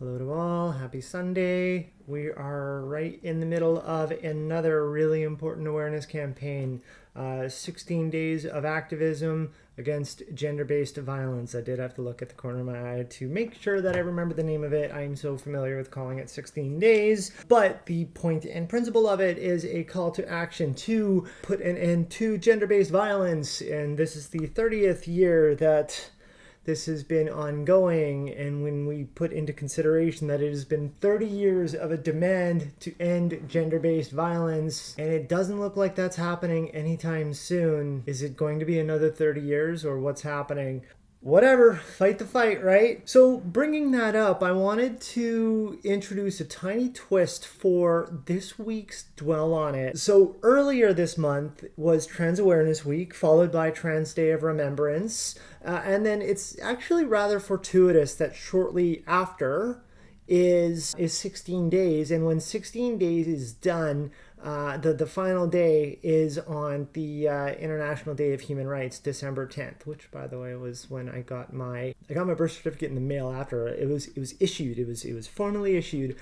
Hello to all. Happy Sunday. We are right in the middle of another really important awareness campaign. 16 days of activism against gender-based violence. I did have to look at the corner of my eye to make sure that I remember the name of it. I'm so familiar with calling it 16 days. But the point and principle of it is a call to action to put an end to gender-based violence. And this is the 30th year that this has been ongoing, and when we put into consideration that it has been 30 years of a demand to end gender-based violence, and it doesn't look like that's happening anytime soon, is it going to be another 30 years, or what's happening? Whatever, fight the fight, right? So bringing that up, I wanted to introduce a tiny twist for this week's Dwell On It. So earlier this month was Trans Awareness Week, followed by Trans Day of Remembrance. And then it's actually rather fortuitous that shortly after is 16 days. And when 16 days is done, the final day is on the International Day of Human Rights, December 10th, which, by the way, was when I got my birth certificate in the mail after it was issued. It was formally issued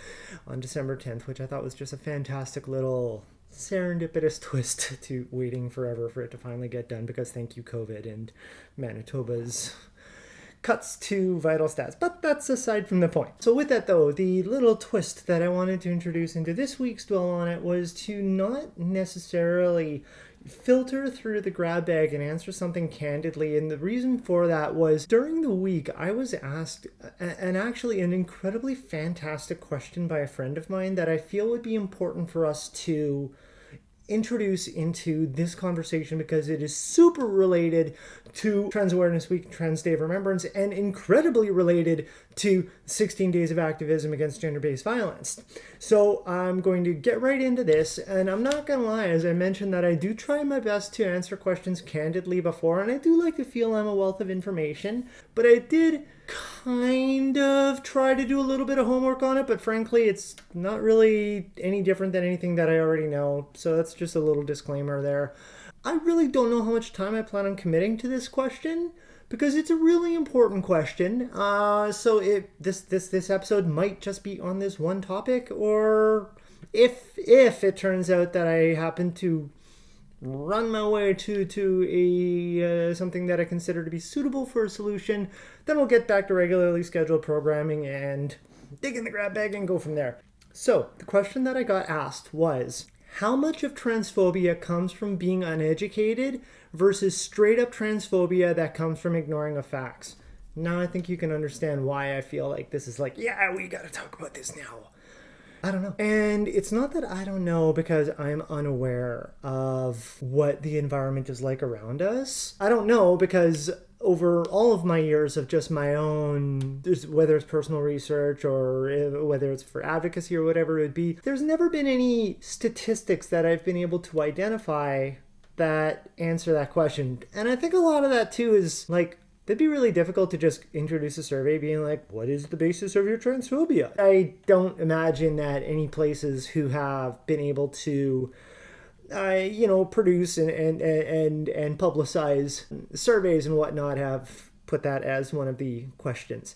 on December 10th, which I thought was just a fantastic little serendipitous twist to waiting forever for it to finally get done, because thank you, COVID and Manitoba's cuts to vital stats. But that's aside from the point. So with that though, the little twist that I wanted to introduce into this week's Dwell On It was to not necessarily filter through the grab bag and answer something candidly. And the reason for that was during the week I was asked an incredibly fantastic question by a friend of mine that I feel would be important for us to introduce into this conversation, because it is super related to Trans Awareness Week, Trans Day of Remembrance, and incredibly related to 16 days of activism against gender-based violence. So I'm going to get right into this, and I'm not gonna lie, as I mentioned, that I do try my best to answer questions candidly before, and I do like to feel I'm a wealth of information, but I did kind of try to do a little bit of homework on it, but frankly it's not really any different than anything that I already know, so that's just a little disclaimer there. I really don't know how much time I plan on committing to this question, because it's a really important question. So this episode might just be on this one topic, or if it turns out that I happen to run my way to a something that I consider to be suitable for a solution, then we'll get back to regularly scheduled programming and dig in the grab bag and go from there. So the question that I got asked was, how much of transphobia comes from being uneducated versus straight up transphobia that comes from ignoring of facts? Now I think you can understand why I feel like this is like, yeah, we gotta talk about this now. I don't know. And it's not that I don't know because I'm unaware of what the environment is like around us. I don't know because over all of my years of just my own, whether it's personal research or whether it's for advocacy or whatever it would be, there's never been any statistics that I've been able to identify that answer that question. And I think a lot of that too is like, it'd be really difficult to just introduce a survey being like, what is the basis of your transphobia? I don't imagine that any places who have been able to produce and publicize surveys and whatnot have put that as one of the questions.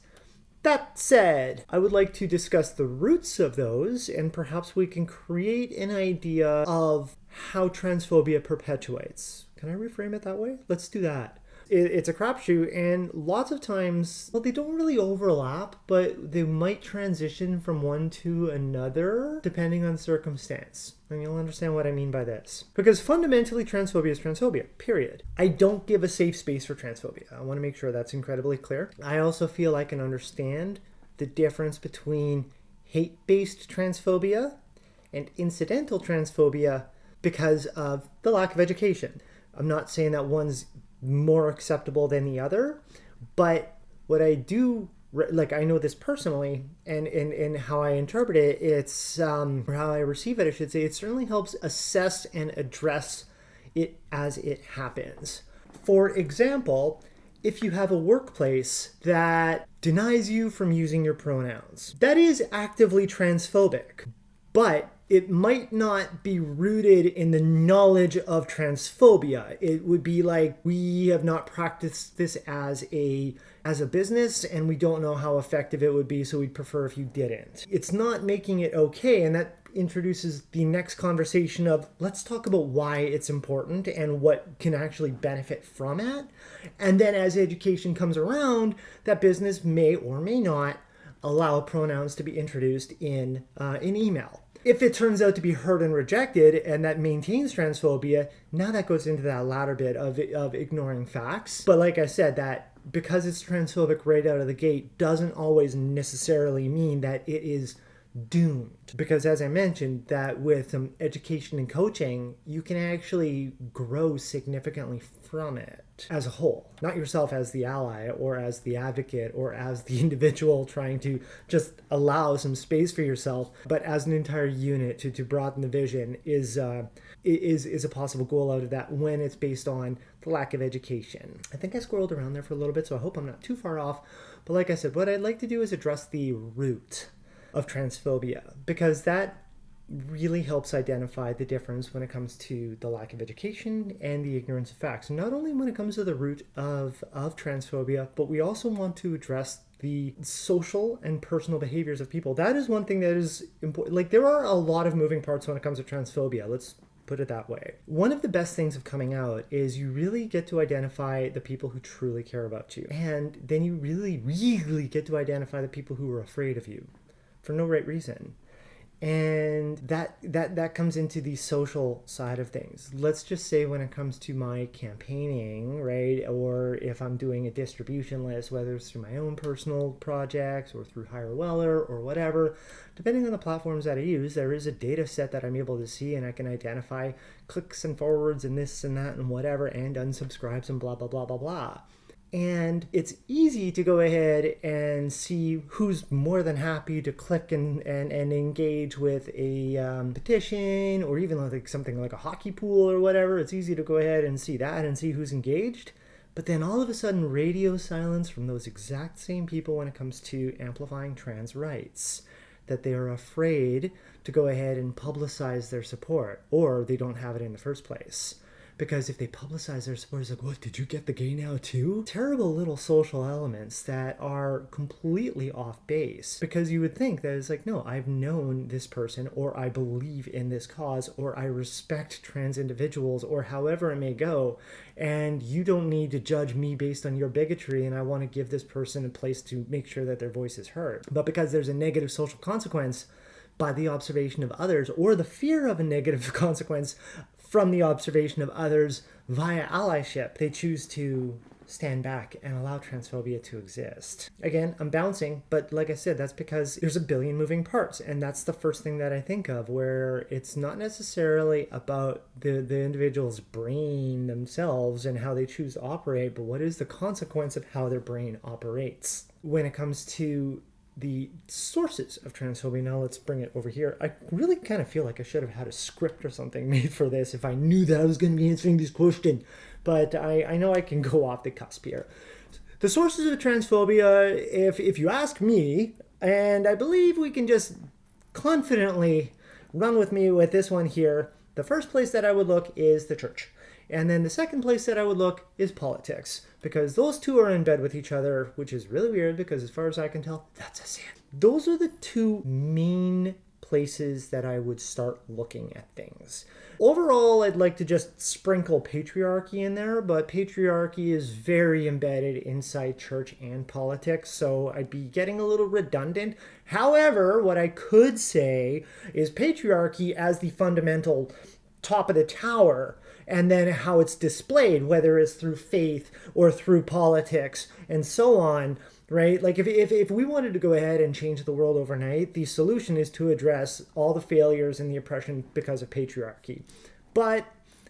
That said, I would like to discuss the roots of those, and perhaps we can create an idea of how transphobia perpetuates. Can I reframe it that way? Let's do that. It's a crapshoot, and lots of times, well, they don't really overlap, but they might transition from one to another depending on circumstance. And you'll understand what I mean by this. Because fundamentally, transphobia is transphobia, period. I don't give a safe space for transphobia. I want to make sure that's incredibly clear. I also feel I can understand the difference between hate-based transphobia and incidental transphobia because of the lack of education. I'm not saying that one's more acceptable than the other, but what I do, like, I know this personally, and how I interpret it, it's or how I receive it, I should say, it certainly helps assess and address it as it happens. For example, if you have a workplace that denies you from using your pronouns, that is actively transphobic. but it might not be rooted in the knowledge of transphobia. It would be like, we have not practiced this as a business, and we don't know how effective it would be, so we'd prefer if you didn't. It's not making it okay, and that introduces the next conversation of, let's talk about why it's important and what can actually benefit from it. And then as education comes around, that business may or may not allow pronouns to be introduced in email. If it turns out to be heard and rejected, and that maintains transphobia, now that goes into that latter bit of ignoring facts. But like I said, that because it's transphobic right out of the gate doesn't always necessarily mean that it is doomed. Because as I mentioned, that with some education and coaching, you can actually grow significantly from it as a whole. Not yourself as the ally or as the advocate or as the individual trying to just allow some space for yourself, but as an entire unit to broaden the vision is a possible goal out of that when it's based on the lack of education. I think I squirreled around there for a little bit, so I hope I'm not too far off. But like I said, what I'd like to do is address the root of transphobia, because that really helps identify the difference when it comes to the lack of education and the ignorance of facts. Not only when it comes to the root of transphobia, but we also want to address the social and personal behaviors of people. That is one thing that is important. Like, there are a lot of moving parts when it comes to transphobia. Let's put it that way. One of the best things of coming out is you really get to identify the people who truly care about you. And then you really, really get to identify the people who are afraid of you for no right reason. And that comes into the social side of things. Let's just say when it comes to my campaigning, right? Or if I'm doing a distribution list, whether it's through my own personal projects or through Hire Weller or whatever, depending on the platforms that I use, there is a data set that I'm able to see, and I can identify clicks and forwards and this and that and whatever, and unsubscribes and blah, blah, blah, blah, blah. And it's easy to go ahead and see who's more than happy to click and engage with a petition, or even like something like a hockey pool or whatever. It's easy to go ahead and see that and see who's engaged. But then all of a sudden, radio silence from those exact same people when it comes to amplifying trans rights. That they are afraid to go ahead and publicize their support, or they don't have it in the first place. Because if they publicize their support, it's like, what, did you get the gay now too? Terrible little social elements that are completely off base. Because you would think that it's like, no, I've known this person, or I believe in this cause, or I respect trans individuals, or however it may go, and you don't need to judge me based on your bigotry, and I want to give this person a place to make sure that their voice is heard. But because there's a negative social consequence by the observation of others, or the fear of a negative consequence from the observation of others via allyship, they choose to stand back and allow transphobia to exist. Again, I'm bouncing, but like I said, that's because there's a billion moving parts, and that's the first thing that I think of, where it's not necessarily about the individual's brain themselves and how they choose to operate, but what is the consequence of how their brain operates. When it comes to the sources of transphobia, now let's bring it over here. I really kind of feel like I should have had a script or something made for this if I knew that I was going to be answering this question, but I know I can go off the cusp here. The sources of transphobia, if you ask me, and I believe we can just confidently run with me with this one here, the first place that I would look is the church. And then the second place that I would look is politics, because those two are in bed with each other, which is really weird because as far as I can tell, that's a sin. Those are the two main places that I would start looking at things. Overall, I'd like to just sprinkle patriarchy in there, but patriarchy is very embedded inside church and politics, so I'd be getting a little redundant. However, what I could say is patriarchy as the fundamental top of the tower, and then how it's displayed, whether it's through faith or through politics and so on, right? Like if we wanted to go ahead and change the world overnight, the solution is to address all the failures and the oppression because of patriarchy. But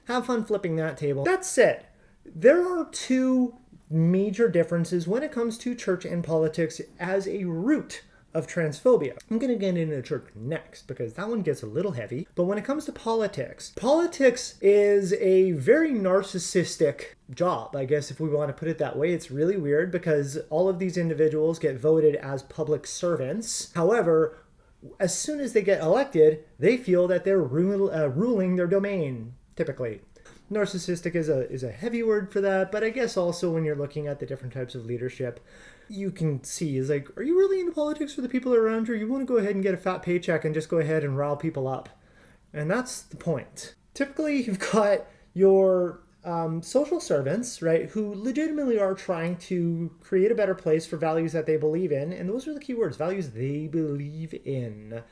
have fun flipping that table. That said, there are two major differences when it comes to church and politics as a root of transphobia. I'm going to get into church next because that one gets a little heavy. But when it comes to politics is a very narcissistic job, I guess, if we want to put it that way. It's really weird because all of these individuals get voted as public servants. However, As soon as they get elected, they feel that they're ruling their domain, typically. Narcissistic is a heavy word for that, but I guess also when you're looking at the different types of leadership, you can see is like, are you really into politics for the people around you? You want to go ahead and get a fat paycheck and just go ahead and rile people up. And that's the point. Typically, you've got your social servants, right, who legitimately are trying to create a better place for values that they believe in. And those are the key words, values they believe in.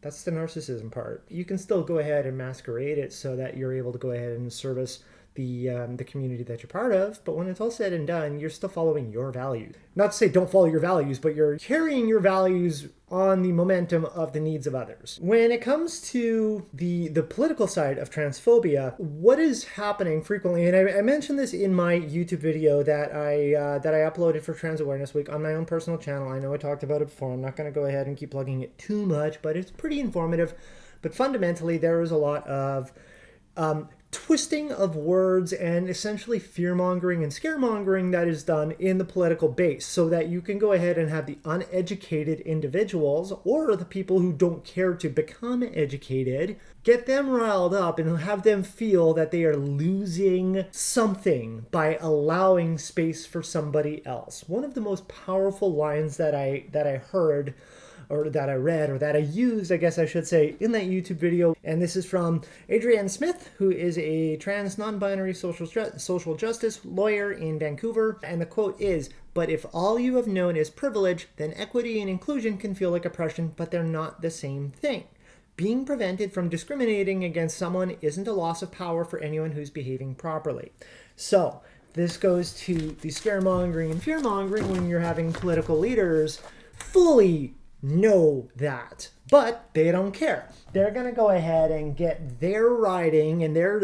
That's the narcissism part. You can still go ahead and masquerade it so that you're able to go ahead and service the community that you're part of, but when it's all said and done, you're still following your values. Not to say don't follow your values, but you're carrying your values on the momentum of the needs of others. When it comes to the political side of transphobia, what is happening frequently, and I mentioned this in my YouTube video that I uploaded for Trans Awareness Week on my own personal channel. I know I talked about it before. I'm not going to go ahead and keep plugging it too much, but it's pretty informative. But fundamentally, there is a lot of twisting of words and essentially fear-mongering and scaremongering that is done in the political base so that you can go ahead and have the uneducated individuals or the people who don't care to become educated, get them riled up and have them feel that they are losing something by allowing space for somebody else. One of the most powerful lines that I heard, or that I read, or that I used, I guess I should say, in that YouTube video. And this is from Adrienne Smith, who is a trans non-binary social justice lawyer in Vancouver. And the quote is, "But if all you have known is privilege, then equity and inclusion can feel like oppression, but they're not the same thing. Being prevented from discriminating against someone isn't a loss of power for anyone who's behaving properly." So this goes to the scaremongering and fearmongering when you're having political leaders fully know that, but they don't care. They're going to go ahead and get their riding and their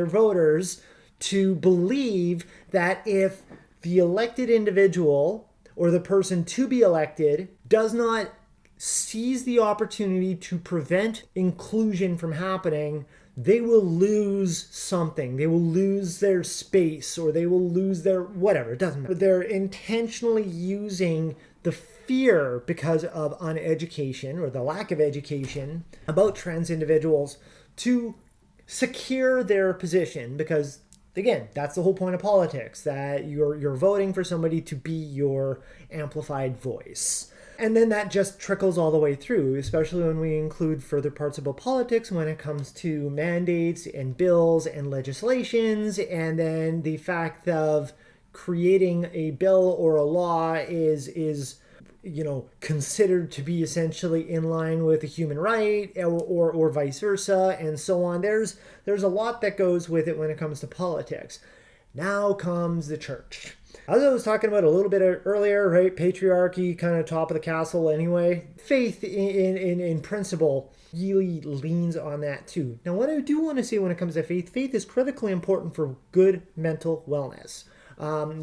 voters to believe that if the elected individual or the person to be elected does not seize the opportunity to prevent inclusion from happening, they will lose something. They will lose their space, or they will lose their whatever. It doesn't matter. They're intentionally using the fear because of uneducation or the lack of education about trans individuals to secure their position, because again, that's the whole point of politics, that you're voting for somebody to be your amplified voice. And then that just trickles all the way through, especially when we include further parts about politics when it comes to mandates and bills and legislations, and then the fact of creating a bill or a law is considered to be essentially in line with a human right, or vice versa, and so on. There's a lot that goes with it when it comes to politics. Now comes the church. As I was talking about a little bit earlier, right? Patriarchy, kind of top of the castle anyway. Faith in principle really leans on that too. Now, what I do want to say when it comes to faith is critically important for good mental wellness.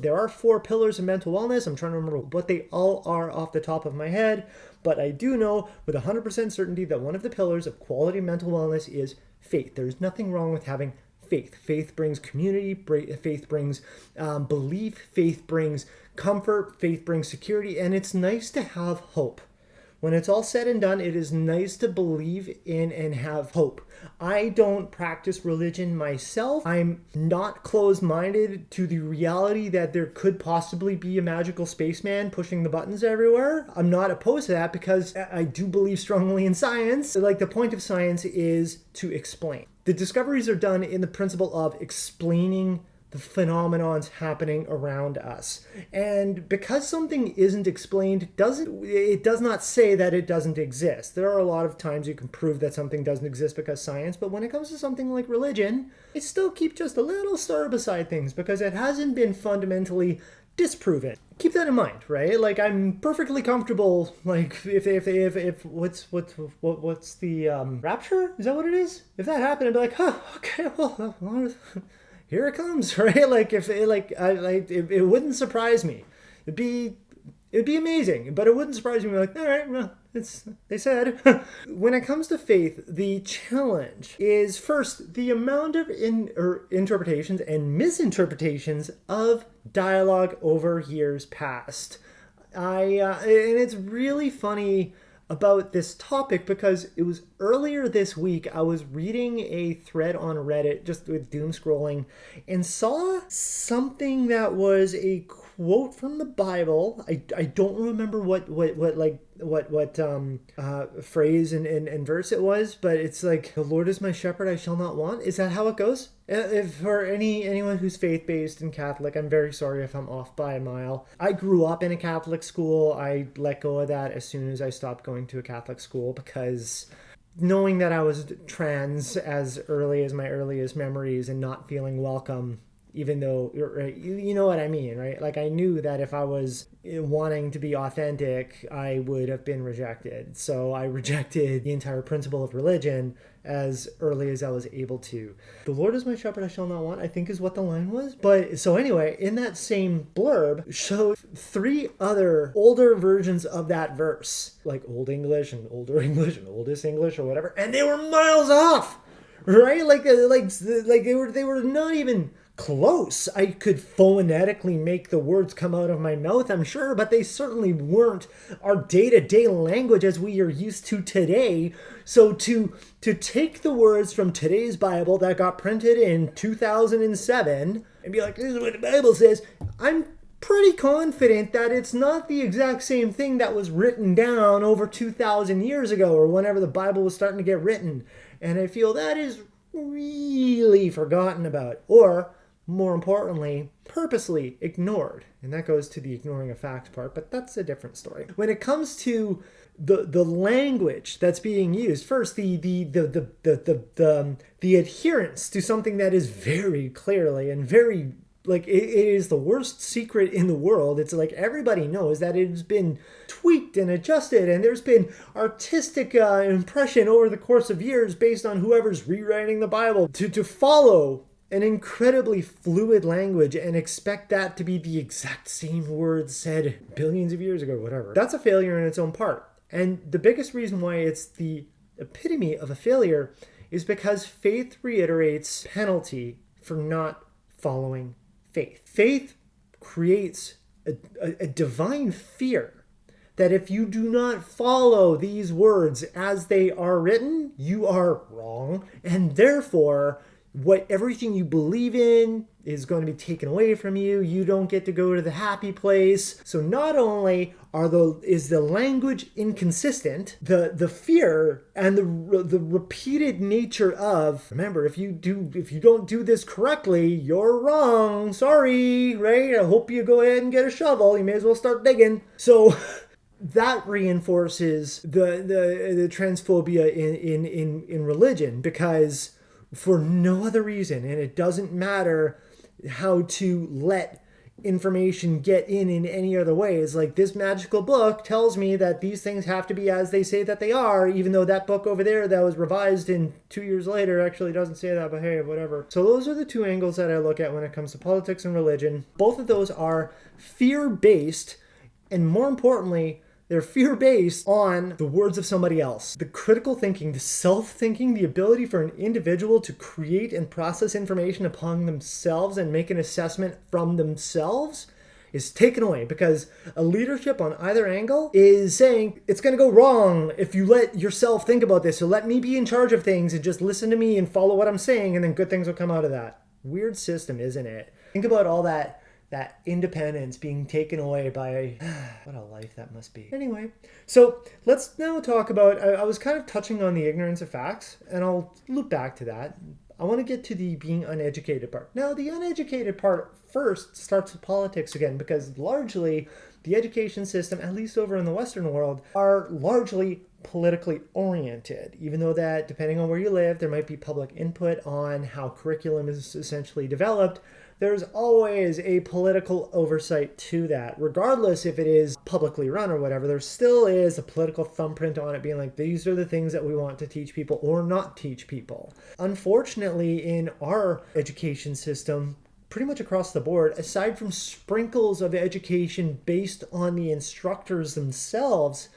There are 4 pillars of mental wellness. I'm trying to remember what they all are off the top of my head, but I do know with 100% certainty that one of the pillars of quality mental wellness is faith. There's nothing wrong with having faith. Faith brings community, faith brings belief, faith brings comfort, faith brings security, and it's nice to have hope. When it's all said and done, it is nice to believe in and have hope. I don't practice religion myself. I'm not closed-minded to the reality that there could possibly be a magical spaceman pushing the buttons everywhere. I'm not opposed to that because I do believe strongly in science. Like, the point of science is to explain. The discoveries are done in the principle of explaining the phenomenons happening around us. And because something isn't explained, it does not say that it doesn't exist. There are a lot of times you can prove that something doesn't exist because science, but when it comes to something like religion, it still keeps just a little star beside things because it hasn't been fundamentally disproven. Keep that in mind, right? Like, I'm perfectly comfortable, like, if what's the rapture? Is that what it is? If that happened, I'd be like, huh, okay, well here it comes, right? Like, it wouldn't surprise me. It'd be amazing, but it wouldn't surprise me. Like, all right, well, they said. When it comes to faith, the challenge is first the amount of interpretations and misinterpretations of dialogue over years past. And it's really funny about this topic because it was earlier this week I was reading a thread on Reddit just with doom scrolling and saw something that was a quote from the Bible. I don't remember what phrase and verse it was, but it's like, the Lord is my shepherd, I shall not want. Is that how it goes? If for anyone who's faith-based and Catholic, I'm very sorry if I'm off by a mile. I grew up in a Catholic school. I let go of that as soon as I stopped going to a Catholic school because knowing that I was trans as early as my earliest memories and not feeling welcome, even though, right, you know what I mean, right? Like, I knew that if I was wanting to be authentic, I would have been rejected. So I rejected the entire principle of religion as early as I was able to. The Lord is my shepherd, I shall not want, I think is what the line was. But so anyway, in that same blurb showed 3 other older versions of that verse, like Old English and Older English and Oldest English or whatever, and they were miles off, right? Like they were not even close. I could phonetically make the words come out of my mouth, I'm sure, but they certainly weren't our day-to-day language as we are used to today. So to take the words from today's Bible that got printed in 2007 and be like, this is what the Bible says, I'm pretty confident that it's not the exact same thing that was written down over 2,000 years ago or whenever the Bible was starting to get written. And I feel that is really forgotten about, or more importantly, purposely ignored. And that goes to the ignoring a fact part, but that's a different story. When it comes to the language that's being used, first the adherence to something that is very clearly and very, like, it is the worst secret in the world. It's like everybody knows that it has been tweaked and adjusted, and there's been artistic impression over the course of years based on whoever's rewriting the Bible to follow an incredibly fluid language and expect that to be the exact same words said billions of years ago, whatever. That's a failure in its own part. And the biggest reason why it's the epitome of a failure is because faith reiterates penalty for not following faith. Faith creates a divine fear that if you do not follow these words as they are written, you are wrong, and therefore everything you believe in is going to be taken away from you. You don't get to go to the happy place. So not only is the language inconsistent, the fear and the repeated nature of, remember, if you don't do this correctly, you're wrong. Sorry, right? I hope you go ahead and get a shovel. You may as well start digging. So that reinforces the transphobia in religion, because for no other reason, and it doesn't matter how to let information get in any other way. It's like, this magical book tells me that these things have to be as they say that they are, even though that book over there that was revised in 2 years later actually doesn't say that, but hey, whatever. So those are the 2 angles that I look at when it comes to politics and religion. Both of those are fear-based, and more importantly, they're fear-based on the words of somebody else. The critical thinking, the self-thinking, the ability for an individual to create and process information upon themselves and make an assessment from themselves is taken away, because a leadership on either angle is saying, it's going to go wrong if you let yourself think about this, so let me be in charge of things and just listen to me and follow what I'm saying, and then good things will come out of that. Weird system, isn't it? Think about all that independence being taken away by, what a life that must be. Anyway, so let's now talk about, I was kind of touching on the ignorance of facts, and I'll loop back to that. I want to get to the being uneducated part. Now, the uneducated part first starts with politics again, because largely the education system, at least over in the Western world, are largely politically oriented, even though that, depending on where you live, there might be public input on how curriculum is essentially developed. There's always a political oversight to that. Regardless if it is publicly run or whatever, there still is a political thumbprint on it being like, these are the things that we want to teach people or not teach people. Unfortunately, in our education system, pretty much across the board, aside from sprinkles of education based on the instructors themselves,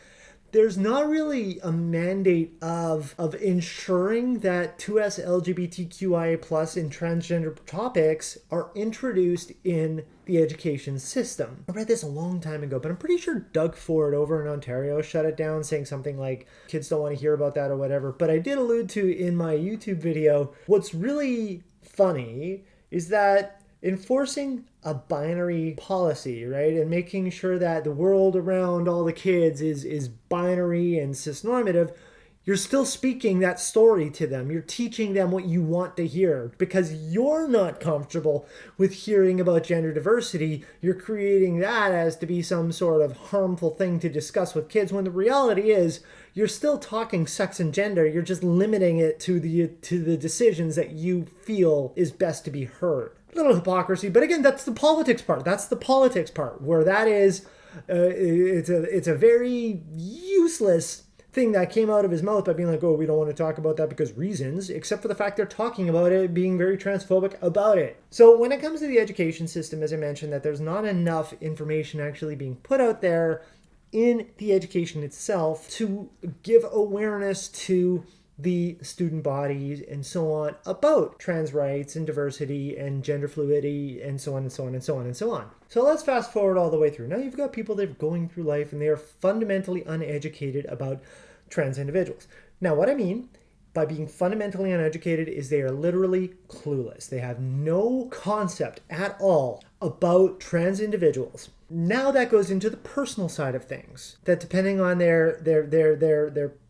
there's not really a mandate of ensuring that 2S LGBTQIA plus and transgender topics are introduced in the education system. I read this a long time ago, but I'm pretty sure Doug Ford over in Ontario shut it down, saying something like kids don't want to hear about that or whatever. But I did allude to in my YouTube video, what's really funny is that enforcing a binary policy, right, and making sure that the world around all the kids is binary and cisnormative, you're still speaking that story to them. You're teaching them what you want to hear. Because you're not comfortable with hearing about gender diversity, you're creating that as to be some sort of harmful thing to discuss with kids, when the reality is you're still talking sex and gender. You're just limiting it to the decisions that you feel is best to be heard. Little hypocrisy, but again, that's the politics part. That's the politics part, where that is, it's a very useless thing that came out of his mouth by being like, oh, we don't want to talk about that because reasons, except for the fact they're talking about it, being very transphobic about it. So when it comes to the education system, as I mentioned, that there's not enough information actually being put out there in the education itself to give awareness to the student bodies and so on about trans rights and diversity and gender fluidity and so on and so on and so on and so on. So let's fast forward all the way through. Now you've got people that are going through life and they are fundamentally uneducated about trans individuals. Now what I mean by being fundamentally uneducated is they are literally clueless. They have no concept at all about trans individuals. Now that goes into the personal side of things, that depending on their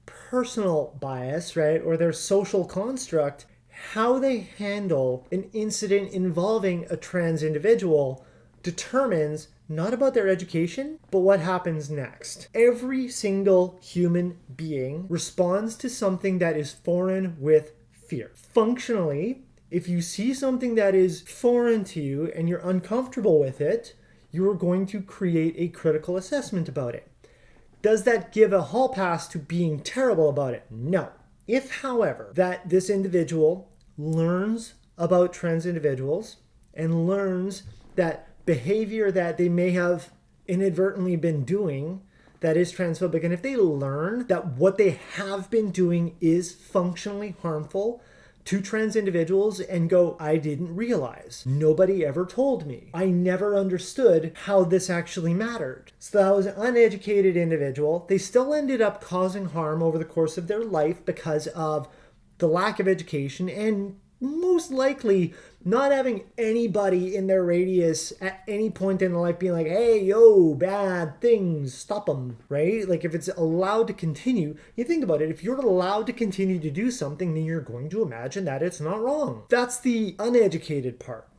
personal bias, right, or their social construct, how they handle an incident involving a trans individual determines not about their education, but what happens next. Every single human being responds to something that is foreign with fear. Functionally, if you see something that is foreign to you and you're uncomfortable with it, you are going to create a critical assessment about it. Does that give a hall pass to being terrible about it? No. If, however, that this individual learns about trans individuals and learns that behavior that they may have inadvertently been doing that is transphobic, and if they learn that what they have been doing is functionally harmful to trans individuals and go, I didn't realize. Nobody ever told me. I never understood how this actually mattered. So that was an uneducated individual. They still ended up causing harm over the course of their life because of the lack of education and most likely not having anybody in their radius at any point in their life being like, hey, yo, bad things, stop them, right? Like if it's allowed to continue, you think about it, if you're allowed to continue to do something, then you're going to imagine that it's not wrong. That's the uneducated part.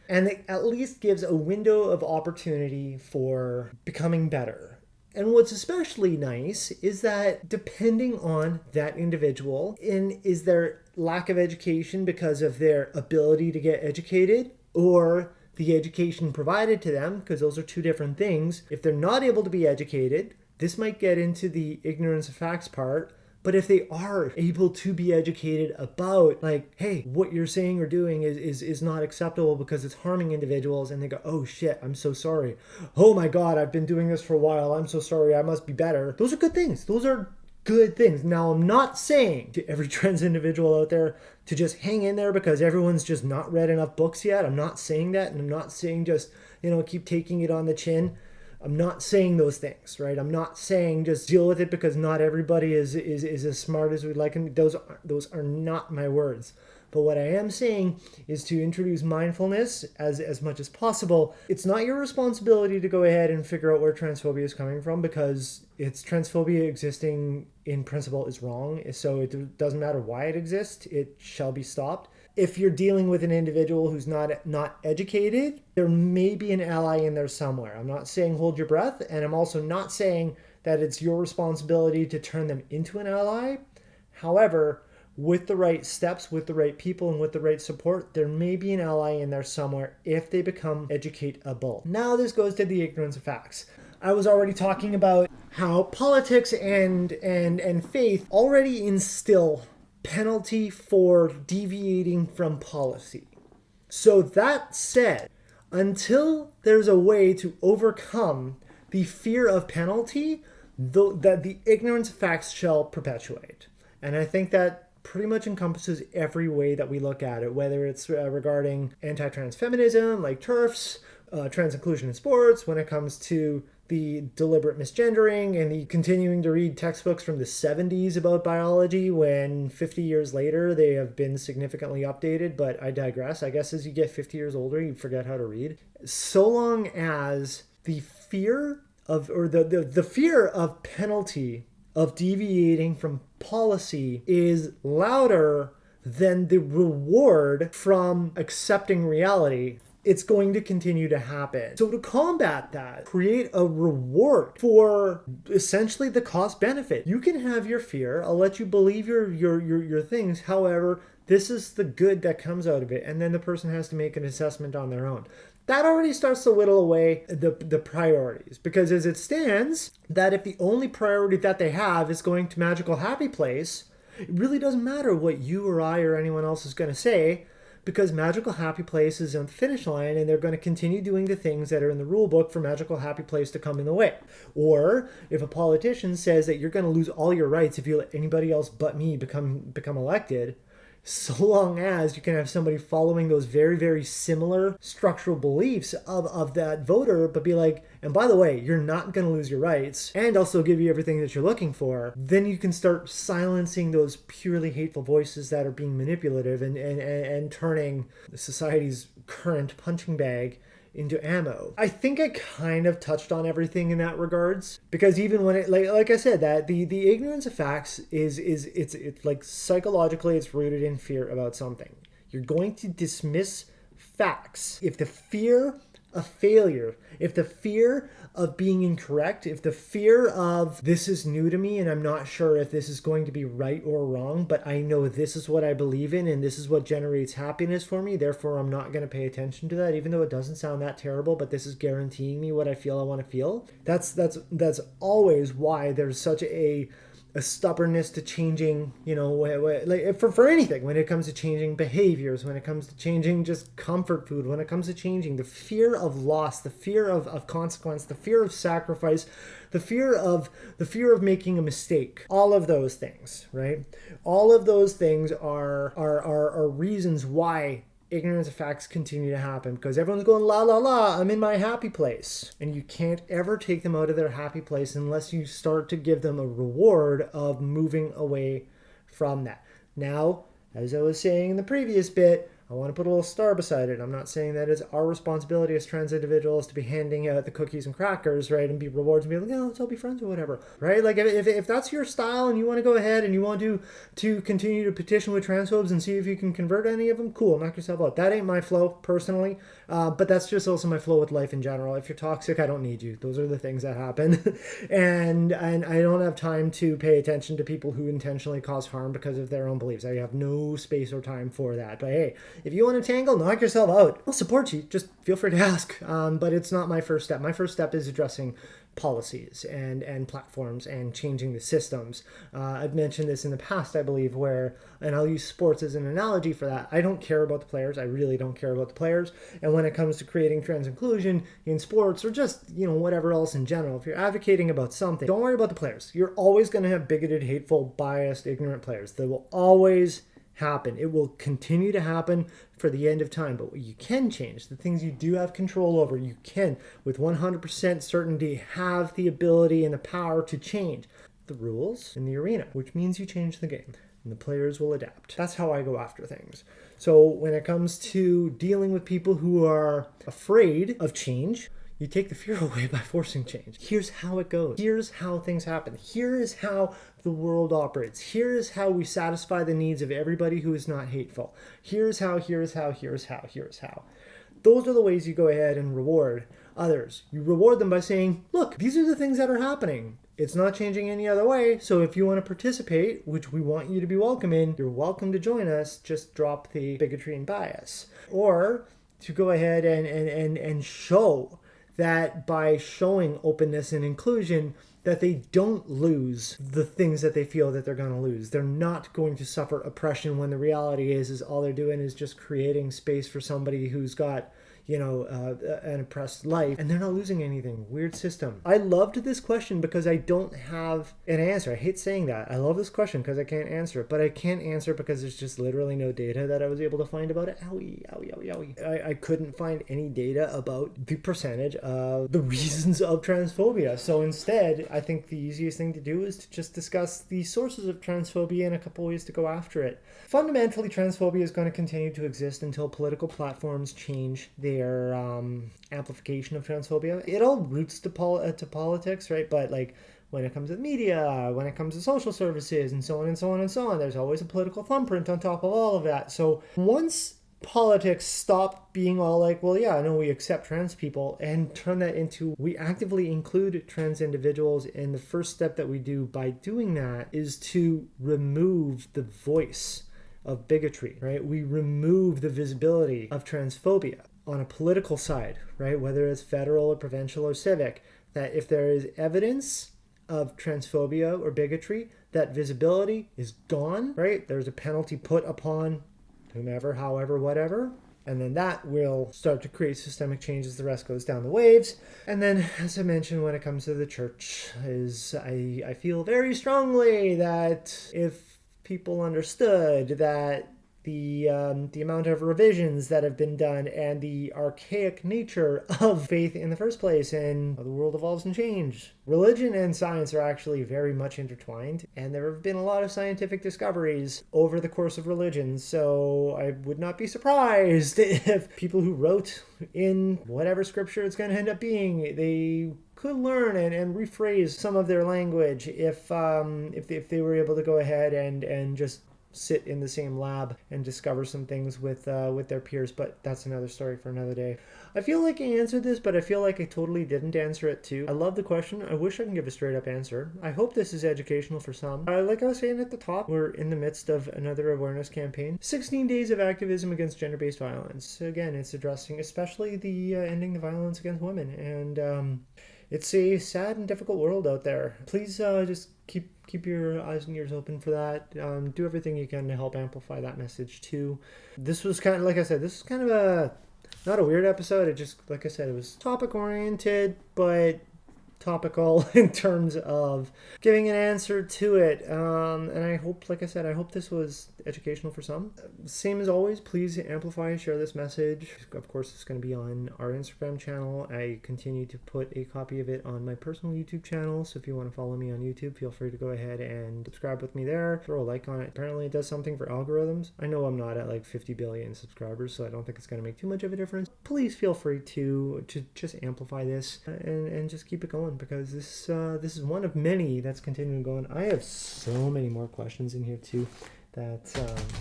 And it at least gives a window of opportunity for becoming better. And what's especially nice is that depending on that individual, is their lack of education because of their ability to get educated or the education provided to them, because those are two different things. If they're not able to be educated, this might get into the ignorance of facts part. But if they are able to be educated about, like, hey, what you're saying or doing is not acceptable because it's harming individuals, and they go, oh shit, I'm so sorry. Oh my God, I've been doing this for a while. I'm so sorry. I must be better. Those are good things. Those are good things. Now, I'm not saying to every trans individual out there to just hang in there because everyone's just not read enough books yet. I'm not saying that. And I'm not saying just, keep taking it on the chin. I'm not saying those things, right? I'm not saying just deal with it because not everybody is as smart as we'd like. And those are not my words. But what I am saying is to introduce mindfulness as much as possible. It's not your responsibility to go ahead and figure out where transphobia is coming from, because it's transphobia existing in principle is wrong. So it doesn't matter why it exists. It shall be stopped. If you're dealing with an individual who's not educated, there may be an ally in there somewhere. I'm not saying hold your breath, and I'm also not saying that it's your responsibility to turn them into an ally. However, with the right steps, with the right people, and with the right support, there may be an ally in there somewhere if they become educatable. Now this goes to the ignorance of facts. I was already talking about how politics and faith already instill penalty for deviating from policy. So that said, until there's a way to overcome the fear of penalty, that the ignorance of facts shall perpetuate. And I think that pretty much encompasses every way that we look at it, whether it's regarding anti-trans feminism, like TERFs, trans inclusion in sports, when it comes to the deliberate misgendering and the continuing to read textbooks from the 70s about biology when 50 years later they have been significantly updated. But I digress. I guess as you get 50 years older, you forget how to read. So long as the fear of, or the fear of penalty of deviating from policy is louder than the reward from accepting reality, it's going to continue to happen. So to combat that, create a reward for essentially the cost benefit. You can have your fear. I'll let you believe your things. However, this is the good that comes out of it. And then the person has to make an assessment on their own. That already starts to whittle away the priorities, because as it stands, that if the only priority that they have is going to magical happy place, it really doesn't matter what you or I or anyone else is going to say, because magical happy place is on the finish line and they're going to continue doing the things that are in the rule book for magical happy place to come in the way. Or if a politician says that you're going to lose all your rights if you let anybody else but me become elected, so long as you can have somebody following those very, very similar structural beliefs of that voter, but be like, and by the way, you're not going to lose your rights and also give you everything that you're looking for, then you can start silencing those purely hateful voices that are being manipulative and turning society's current punching bag into ammo. I think I kind of touched on everything in that regards, because even when it, like I said, that the ignorance of facts it's like psychologically it's rooted in fear about something. You're going to dismiss facts if the fear of failure, if the fear of being incorrect, if the fear of this is new to me and I'm not sure if this is going to be right or wrong, but I know this is what I believe in and this is what generates happiness for me, therefore I'm not going to pay attention to that, even though it doesn't sound that terrible, but this is guaranteeing me what I feel I want to feel. That's always why there's such a stubbornness to changing, like for anything, when it comes to changing behaviors, when it comes to changing just comfort food, when it comes to changing the fear of loss, the fear of consequence, the fear of sacrifice, the fear of making a mistake, all of those things, right? All of those things are reasons why ignorance of facts continue to happen, because everyone's going la la la, I'm in my happy place, and you can't ever take them out of their happy place unless you start to give them a reward of moving away from that. Now, as I was saying in the previous bit, I want to put a little star beside it. I'm not saying that it's our responsibility as trans individuals to be handing out the cookies and crackers, right, and be rewards and be like, let's all be friends or whatever, right? Like if that's your style and you want to go ahead and you want to continue to petition with transphobes and see if you can convert any of them, cool, knock yourself out. That ain't my flow personally, but that's just also my flow with life in general. If you're toxic, I don't need you. Those are the things that happen, and I don't have time to pay attention to people who intentionally cause harm because of their own beliefs. I have no space or time for that. But hey, if you want to tangle, knock yourself out. I'll support you. Just feel free to ask. But it's not my first step. My first step is addressing policies and platforms and changing the systems. I've mentioned this in the past, I believe, and I'll use sports as an analogy for that. I don't care about the players. I really don't care about the players. And when it comes to creating trans inclusion in sports or just, whatever else in general, if you're advocating about something, don't worry about the players. You're always going to have bigoted, hateful, biased, ignorant players. They will always happen. It will continue to happen for the end of time. But what you can change, the things you do have control over, you can, with 100% certainty, have the ability and the power to change the rules in the arena, which means you change the game and the players will adapt. That's how I go after things. So when it comes to dealing with people who are afraid of change, you take the fear away by forcing change. Here's how it goes. Here's how things happen. Here is how the world operates. Here is how we satisfy the needs of everybody who is not hateful. Here's how. Those are the ways you go ahead and reward others. You reward them by saying, look, these are the things that are happening. It's not changing any other way. So if you want to participate, which we want you to be welcome in, you're welcome to join us. Just drop the bigotry and bias. Or to go ahead and show that by showing openness and inclusion, that they don't lose the things that they feel that they're going to lose. They're not going to suffer oppression when the reality is all they're doing is just creating space for somebody who's got, an oppressed life, and they're not losing anything. Weird system. I loved this question because I don't have an answer. I hate saying that. I love this question because I can't answer it, but I can't answer it because there's just literally no data that I was able to find about it. Owie, owie, owie, owie. I couldn't find any data about the percentage of the reasons of transphobia. So instead, I think the easiest thing to do is to just discuss the sources of transphobia and a couple ways to go after it. Fundamentally, transphobia is going to continue to exist until political platforms change their amplification of transphobia. It all roots to politics, right? But like when it comes to media, when it comes to social services, and so on and so on and so on, there's always a political thumbprint on top of all of that. So once politics stop being all like, well, yeah, I know we accept trans people, and turn that into we actively include trans individuals, and the first step that we do by doing that is to remove the voice of bigotry, right? We remove the visibility of transphobia on a political side, right? Whether it's federal or provincial or civic, that if there is evidence of transphobia or bigotry, that visibility is gone, right? There's a penalty put upon whomever, however, whatever. And then that will start to create systemic changes. The rest goes down the waves. And then, as I mentioned, when it comes to the church, I feel very strongly that if people understood that the amount of revisions that have been done and the archaic nature of faith in the first place, and the world evolves and changes. Religion and science are actually very much intertwined, and there have been a lot of scientific discoveries over the course of religion, so I would not be surprised if people who wrote in whatever scripture it's going to end up being, they could learn and rephrase some of their language if they were able to go ahead and just sit in the same lab and discover some things with their peers. But that's another story for another day. I feel like I answered this, but I feel like I totally didn't answer it too. I love the question. I wish I can give a straight up answer. I hope this is educational for some. Like I was saying at the top, we're in the midst of another awareness campaign. 16 days of activism against gender-based violence. Again, it's addressing especially the ending the violence against women. And it's a sad and difficult world out there. Please just keep your eyes and ears open for that. Do everything you can to help amplify that message too. This was kind of, like I said, this is kind of not a weird episode. It just, like I said, it was topic oriented, but topical in terms of giving an answer to it. And I hope, like I said, I hope this was educational for some. Same as always, please amplify, share this message. Of course, it's going to be on our Instagram channel. I continue to put a copy of it on my personal YouTube channel. So if you want to follow me on YouTube, feel free to go ahead and subscribe with me there. Throw a like on it. Apparently it does something for algorithms. I know I'm not at like 50 billion subscribers, so I don't think it's going to make too much of a difference. Please feel free to just amplify this and just keep it going, because this is one of many that's continuing going. I have so many more questions in here too that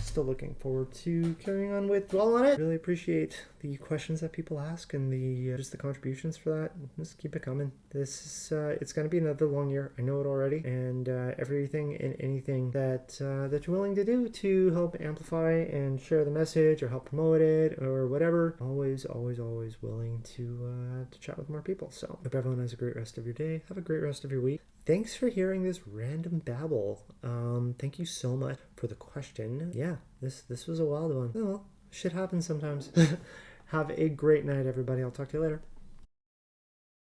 still looking forward to carrying on with. Dwell on it. Really appreciate the questions that people ask and the just the contributions for that. Just keep it coming. This is it's going to be another long year. I know it already, and everything and anything that you're willing to do to help amplify and share the message or help promote it or whatever. Always willing to chat with more people. So hope everyone has a great rest of your day. Have a great rest of your week. Thanks for hearing this random babble. Thank you so much for the question. Yeah, this was a wild one. Oh well, shit happens sometimes. Have a great night, everybody. I'll talk to you later.